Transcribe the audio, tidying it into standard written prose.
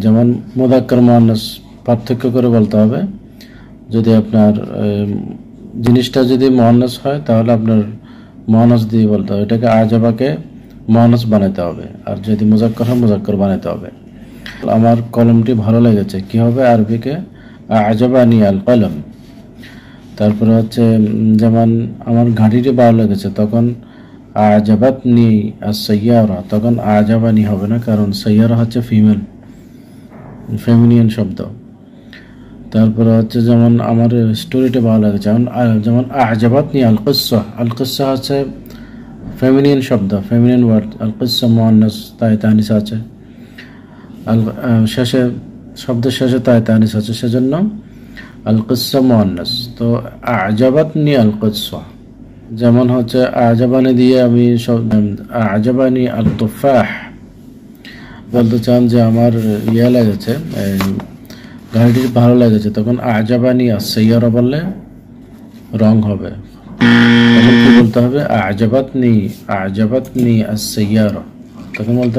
যেমন মুযাক্কার মুআন্নাস পার্থক্য করে বলতে হবে। যদি আপনার জিনিসটা যদি মুআন্নাস হয় তাহলে আপনার মুআন্নাস দিয়ে বলতে হবে, এটাকে আজাবাকে মুআন্নাস বানাতে হবে। আর যদি মুযাক্কার হয় মুযাক্কার বানাতে হবে। আমার কলমটি ভালো লেগেছে, কি হবে আরবিকে? আজাবানি আল কলম। তারপরে হচ্ছে যেমন আমার ঘাড়িটি ভালো লেগেছে, তখন আজাবাতনি আস-সাইয়ারা, তখন আজাবানি হবে না, কারণ সাইয়ারা হচ্ছে ফিমেল, ফেমিনিয়ান শব্দ। তারপরে হচ্ছে যেমন আমার স্টোরিটা ভালো লেগেছে, যেমন আজাবাতনি আল কিসসা। আল কিসসা হচ্ছে ফেমিনিয়ান শব্দ, ফেমিনিয়ান ওয়ার্ড। আল কিসসা মুআন্নাস, তাই তানিস আছে। শেষে শব্দের শেষে তাই তানিস আছে, সেজন্য আল কিসসা মুআন্নাস। তো আজাবাতনি আল কিসসা। যেমন হচ্ছে আজাবানি দিয়ে আমি আজাবানি আল তুফাহ বলতে চান যে আমার লেগেছে, গাড়িটি ভালো লেগেছে, তখন আজাবানি আস-সাইয়ারা বললে রং হবে। তখন কি বলতে হবে? আজাবাতনি আস-সাইয়ারা, তখন বলতে